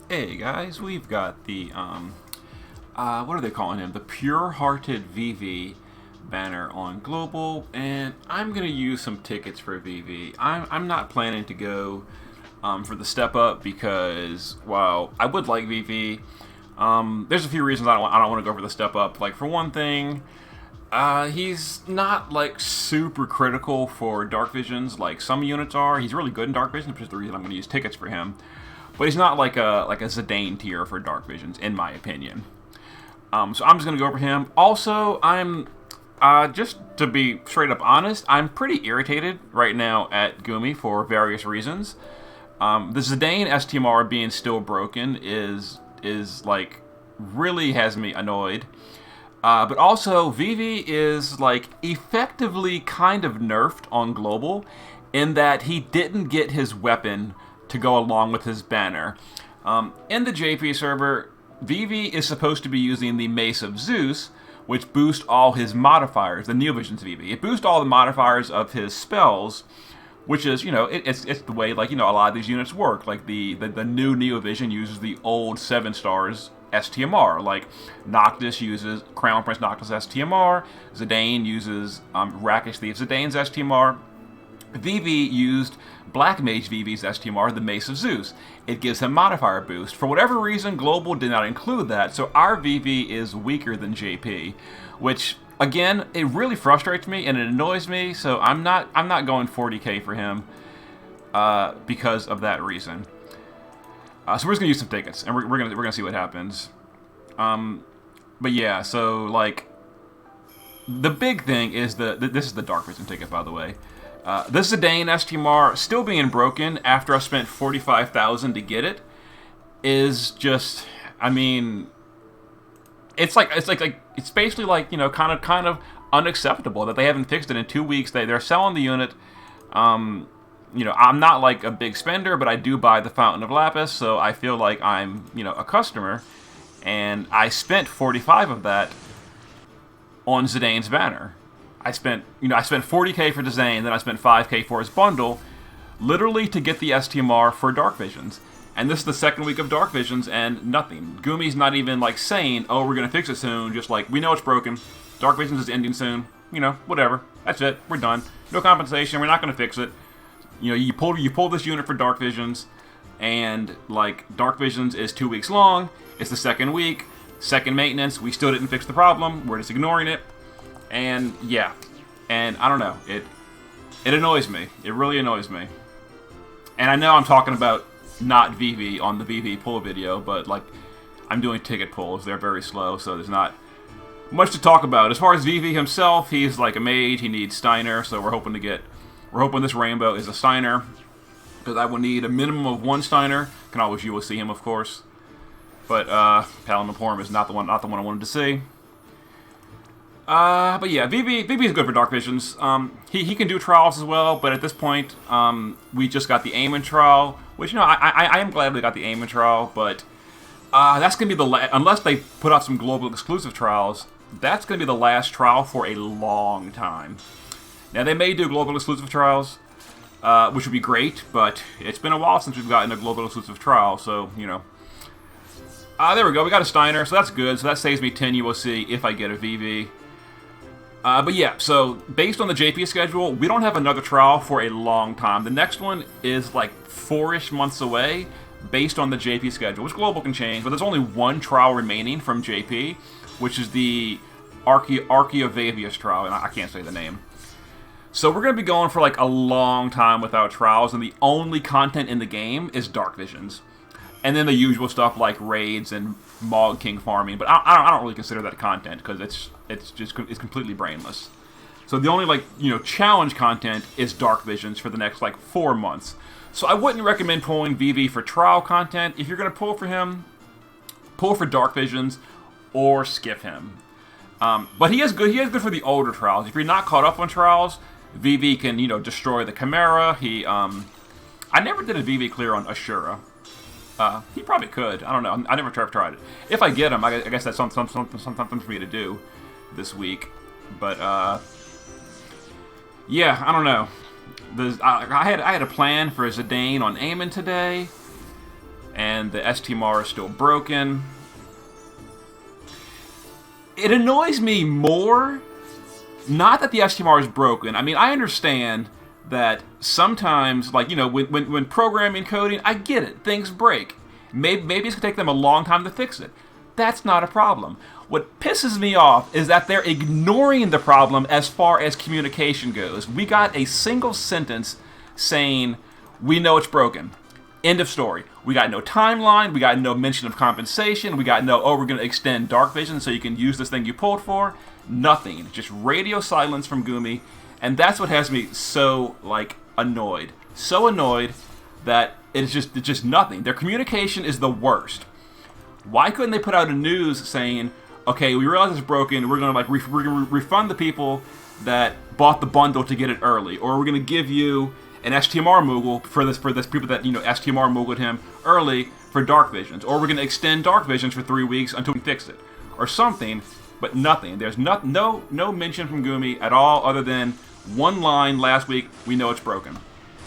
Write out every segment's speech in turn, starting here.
Hey guys, we've got the what are they calling him? The Pure-Hearted Vivi banner on Global, and I'm gonna use some tickets for Vivi. I'm not planning to go for the step up because while I would like Vivi, there's a few reasons I don't want to go for the step up. Like for one thing, he's not like super critical for dark visions like some units are. He's really good in dark visions, which is the reason I'm going to use tickets for him. But he's not like a Zidane tier for dark visions, in my opinion. So I'm just going to go for him. Also, I'm just to be straight up honest, I'm pretty irritated right now at Gumi for various reasons. The Zidane STMR being still broken is like really has me annoyed. But also, Vivi is like effectively kind of nerfed on Global in that he didn't get his weapon to go along with his banner. In the JP server, Vivi is supposed to be using the Mace of Zeus, which boosts all his modifiers, the Neovision's Vivi. It boosts all the modifiers of his spells, which is, it's the way, like, a lot of these units work. Like, the new Neovision uses the old 7 stars STMR. Like, Noctis uses Crown Prince Noctis STMR. Zidane uses Rakish Thief Zidane's STMR. Vivi used Black Mage Vivi's STMR, the Mace of Zeus. It gives him modifier boost. For whatever reason, Global did not include that, so our Vivi is weaker than JP, which, again, it really frustrates me and it annoys me, so I'm not going 40k for him because of that reason. So we're just gonna use some tickets, and we're gonna see what happens. But yeah, so like the big thing is this is the Dark Vision ticket, by the way. This Zidane STMR still being broken after I spent 45,000 to get it is just, I mean, it's basically like kind of unacceptable that they haven't fixed it in 2 weeks. They're selling the unit. I'm not like a big spender, but I do buy the Fountain of Lapis, so I feel like I'm a customer, and I spent 45 of that on Zidane's banner. I spent 40k for Zidane, then I spent 5k for his bundle, literally to get the STMR for Dark Visions. And this is the second week of Dark Visions, and nothing. Gumi's not even like saying, "Oh, we're gonna fix it soon." Just like, we know it's broken. Dark Visions is ending soon. Whatever. That's it. We're done. No compensation. We're not gonna fix it. You pull this unit for Dark Visions, and like Dark Visions is 2 weeks long. It's the second week, second maintenance. We still didn't fix the problem. We're just ignoring it. And yeah, and I don't know, it annoys me. It really annoys me. And I know I'm talking about not Vivi on the Vivi pull video, but like I'm doing ticket pulls. They're very slow, so there's not much to talk about. As far as Vivi himself, he's like a mage. He needs Steiner, so we're hoping this rainbow is a Steiner, because I will need a minimum of 1 Steiner. Can always UOC him, of course, but Paladin Porum is not the one I wanted to see. But yeah, Vivi is good for Dark Visions. He can do trials as well, but at this point, we just got the Aemon trial, which, I am glad we got the Aemon trial, but that's going to be unless they put out some global exclusive trials, that's going to be the last trial for a long time. Now, they may do global exclusive trials, which would be great, but it's been a while since we've gotten a global exclusive trial, so, there we go, we got a Steiner, so that's good, so that saves me 10 UOC if I get a Vivi. But yeah, so based on the JP schedule, we don't have another trial for a long time. The next one is like 4-ish months away based on the JP schedule, which Global can change, but there's only 1 trial remaining from JP, which is the Archeovavius trial, and I can't say the name. So we're going to be going for like a long time without trials, and the only content in the game is Dark Visions. And then the usual stuff like raids and Mog King farming, but I don't really consider that content because it's completely brainless. So the only challenge content is Dark Visions for the next 4 months. So I wouldn't recommend pulling Vivi for trial content. If you're gonna pull for him, pull for Dark Visions or skip him. But he is good. He is good for the older trials. If you're not caught up on trials, Vivi can destroy the Chimera. I never did a Vivi clear on Ashura. He probably could. I don't know. I never tried it. If I get him, I guess that's something for me to do this week. But yeah, I don't know. I had a plan for Zidane on Aemon today, and the STMR is still broken. It annoys me more, not that the STMR is broken. I mean, I understand that sometimes, like, you know, when programming, coding, I get it, things break. Maybe it's going to take them a long time to fix it. That's not a problem. What pisses me off is that they're ignoring the problem as far as communication goes. We got a single sentence saying, we know it's broken. End of story. We got no timeline. We got no mention of compensation. We got no, oh, we're going to extend dark vision so you can use this thing you pulled for. Nothing. Just radio silence from Gumi. And that's what has me so, like, annoyed. So annoyed that it's just nothing. Their communication is the worst. Why couldn't they put out a news saying, okay, we realize it's broken. We're gonna refund the people that bought the bundle to get it early, or we're gonna give you an STMR Moogle for this people that, you know, STMR Moogled him early for dark visions, or we're gonna extend dark visions for 3 weeks until we fix it, or something. But nothing. There's no mention from Gumi at all, other than one line last week. We know it's broken.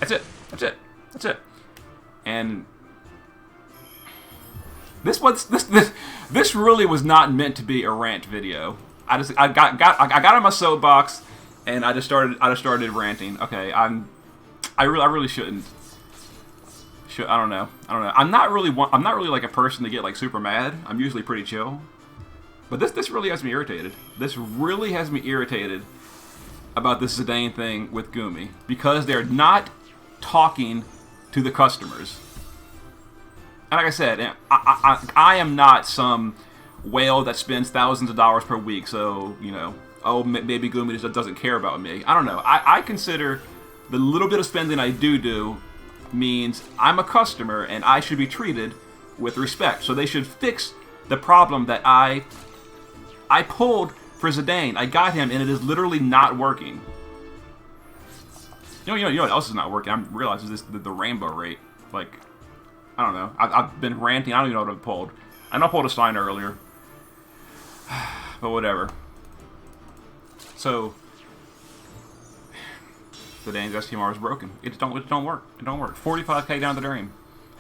That's it. That's it. That's it. And this really was not meant to be a rant video. I got on my soapbox and I just started ranting. Okay, I really shouldn't. I don't know. I'm not really like a person to get like super mad. I'm usually pretty chill. But this really has me irritated. This really has me irritated about this Zidane thing with Gumi, because they're not talking to the customers. And like I said, I am not some whale that spends thousands of dollars per week, so, you know, oh, maybe Gumi just doesn't care about me. I don't know. I consider the little bit of spending I do means I'm a customer and I should be treated with respect. So they should fix the problem that I pulled for Zidane. I got him, and it is literally not working. You know what else is not working? I'm realizing the rainbow rate. Like, I don't know. I've been ranting. I don't even know what I've pulled. I know I pulled a Steiner earlier. But whatever. So, Zidane's STMR is broken. It don't work. It don't work. 45k down the drain.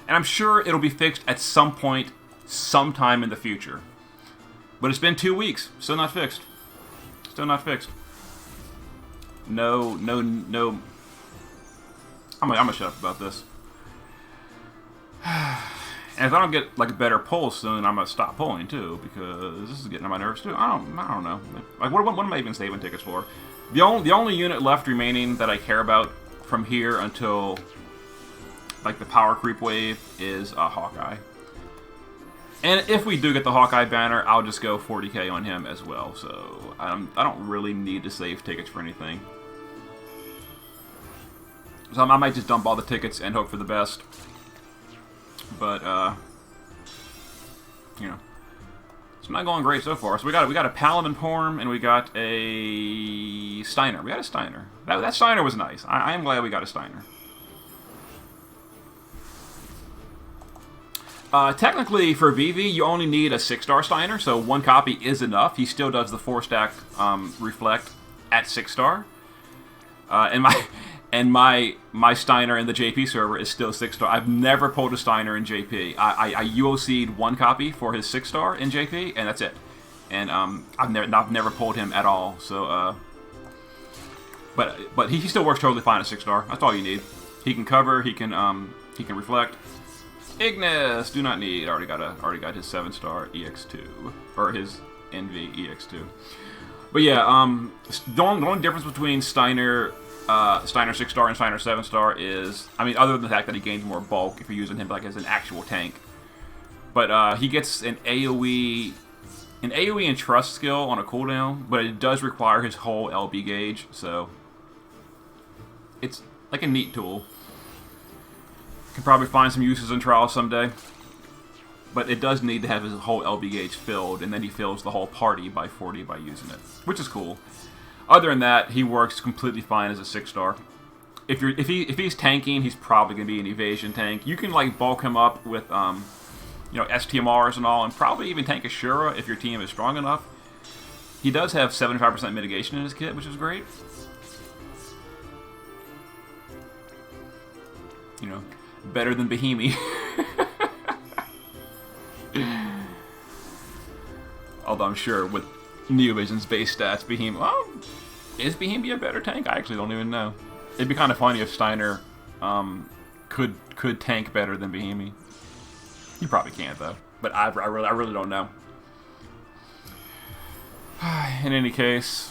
And I'm sure it'll be fixed at some point, sometime in the future. But it's been 2 weeks. Still not fixed. Still not fixed. No. I'm gonna shut up about this. And if I don't get like a better pull soon, I'm gonna stop pulling too, because this is getting on my nerves too. I don't know. Like, what am I even saving tickets for? The only unit left remaining that I care about from here until like the power creep wave is Hawkeye. And if we do get the Hawkeye banner, I'll just go 40k on him as well. So I don't really need to save tickets for anything. So I might just dump all the tickets and hope for the best. But you know, it's not going great so far. So we got a Paladin Porm and we got a Steiner. We got a Steiner. That Steiner was nice. I am glad we got a Steiner. Technically, for Vivi, you only need a 6-star Steiner, so 1 copy is enough. He still does the 4-stack reflect at 6-star. And my Steiner in the JP server is still 6-star. I've never pulled a Steiner in JP. I UOC'd 1 copy for his 6-star in JP, and that's it. And I've never pulled him at all. So, but he still works totally fine at 6-star. That's all you need. He can cover. He can reflect. Ignis, do not need. Already got his 7-star EX2, or his NV EX2. But yeah, the only difference between Steiner 6-star and Steiner 7-star is, I mean, other than the fact that he gains more bulk if you're using him like as an actual tank. But he gets an AoE and trust skill on a cooldown, but it does require his whole LB gauge, so it's like a neat tool. Can probably find some uses in trials someday. But it does need to have his whole LB gauge filled, and then he fills the whole party by 40 by using it, which is cool. Other than that, he works completely fine as a 6-star. If he's tanking, he's probably gonna be an evasion tank. You can like bulk him up with you know, STMRs and all, and probably even tank Ashura if your team is strong enough. He does have 75% mitigation in his kit, which is great. You know, better than Bahimi. Although I'm sure with Neovision's base stats, Behemoth... Well, is Behemoth a better tank? I actually don't even know. It'd be kind of funny if Steiner could tank better than Behemoth. He probably can't, though. But I really don't know. In any case...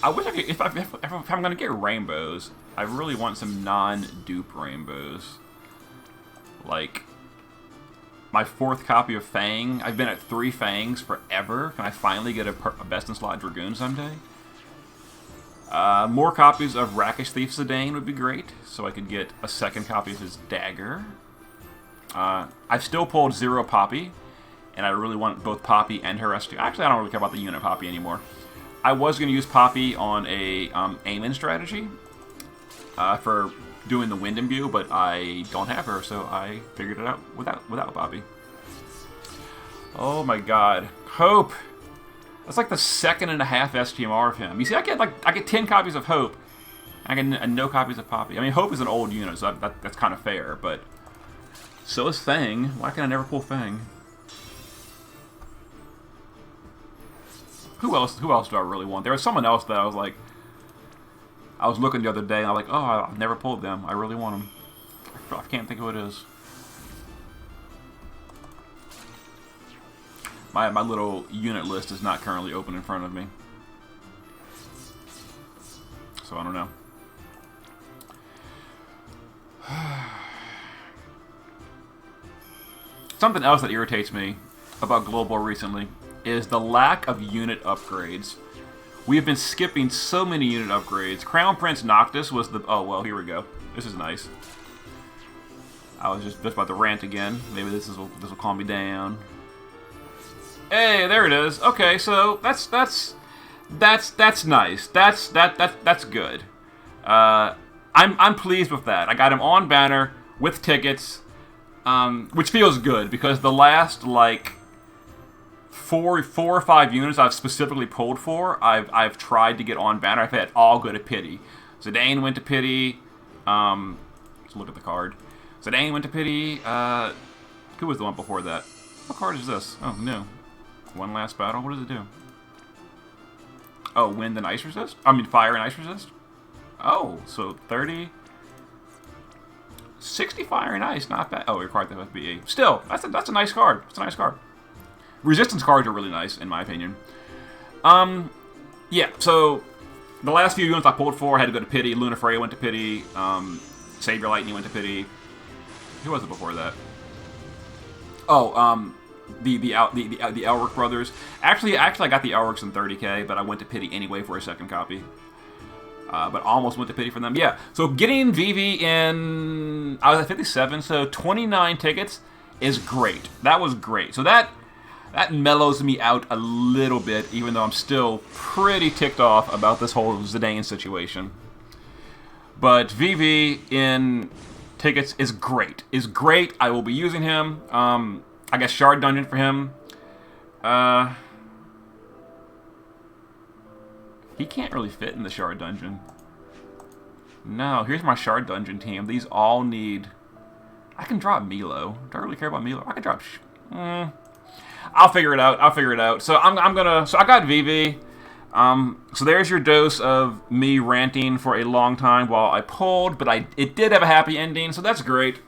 I wish I could... If I'm going to get rainbows, I really want some non-dupe rainbows. Like... My 4th copy of Fang. I've been at 3 Fangs forever. Can I finally get a best-in-slot Dragoon someday? More copies of Rakish Thief Zidane would be great, so I could get a 2nd copy of his Dagger. I've still pulled 0 Poppy, and I really want both Poppy and Herestia. Actually, I don't really care about the unit Poppy anymore. I was going to use Poppy on a aim-in strategy for doing the Wind Imbue, but I don't have her, so I figured it out without Poppy. Oh my god. Hope! That's like the 2.5 STMR of him. You see, I get 10 copies of Hope, and I get no copies of Poppy. I mean, Hope is an old unit, so that's kind of fair, but so is Fang. Why can I never pull Fang? Who else do I really want? There was someone else that I was like... I was looking the other day, and I was like, oh, I've never pulled them. I really want them. I can't think who it is. My little unit list is not currently open in front of me. So I don't know. Something else that irritates me about Global recently is the lack of unit upgrades. We have been skipping so many unit upgrades. Crown Prince Noctis was the... Oh, well, here we go. This is nice. I was just about to rant again. Maybe this will calm me down. Hey, there it is. Okay, so that's nice. That's good. I'm pleased with that. I got him on banner with tickets, which feels good because the last like four or 5 units I've specifically pulled for, I've tried to get on banner. I've had all go to pity. Zidane went to pity. Let's look at the card. Zidane went to pity. Who was the one before that? What card is this? Oh no. One last battle. What does it do? Oh, wind and ice resist? I mean fire and ice resist? Oh, so 30. 60 fire and ice, not bad. Oh, it required the FBE. Still, that's a nice card. It's a nice card. Resistance cards are really nice, in my opinion. Yeah, so the last few units I pulled for, I had to go to pity. Luna Freya went to pity. Savior Lightning went to pity. Who was it before that? Oh, the Elric brothers. Actually, I got the Elrics in 30k, but I went to pity anyway for a 2nd copy. But almost went to pity for them. Yeah, so getting Vivi in... I was at 57, so 29 tickets is great. That was great. So that mellows me out a little bit, even though I'm still pretty ticked off about this whole Zidane situation. But Vivi in tickets is great. Is great. I will be using him. I got Shard Dungeon for him. He can't really fit in the Shard Dungeon. No, here's my Shard Dungeon team. These all need... I can drop Milo. Do I really care about Milo? I can drop... I'll figure it out. I'll figure it out. So I'm gonna... So I got Vivi. So there's your dose of me ranting for a long time while I pulled, but it did have a happy ending, so that's great.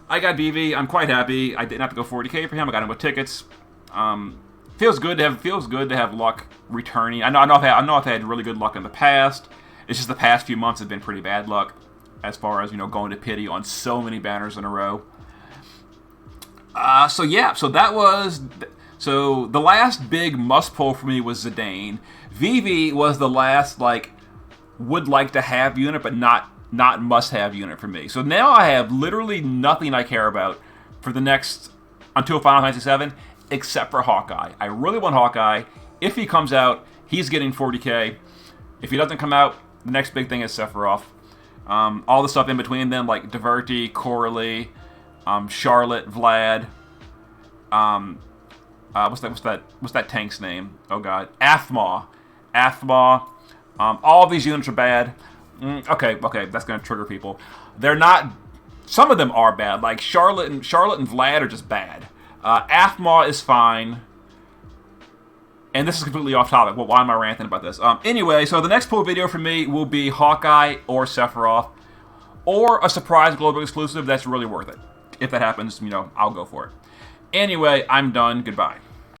I got Vivi. I'm quite happy. I didn't have to go 40k for him. I got him with tickets. Feels good to have luck returning. I know I've had really good luck in the past. It's just the past few months have been pretty bad luck, as far as going to pity on so many banners in a row. So yeah, so that was the last big must pull for me was Zidane. Vivi was the last would like to have unit, but not must have unit for me. So now I have literally nothing I care about for the next until Final Fantasy VII. Except for Hawkeye. I really want Hawkeye. If he comes out, he's getting 40k. If he doesn't come out, the next big thing is Sephiroth. All the stuff in between them, like Diverty, Coralie, Charlotte, Vlad. What's that tank's name? Oh god, Athma. All these units are bad. Okay, that's gonna trigger people. They're not some of them are bad. Like Charlotte and Vlad are just bad. Aphmau is fine. And this is completely off topic. Well, why am I ranting about this? Anyway, so the next pull video for me will be Hawkeye or Sephiroth, or a surprise global exclusive that's really worth it. If that happens, I'll go for it. Anyway, I'm done. Goodbye.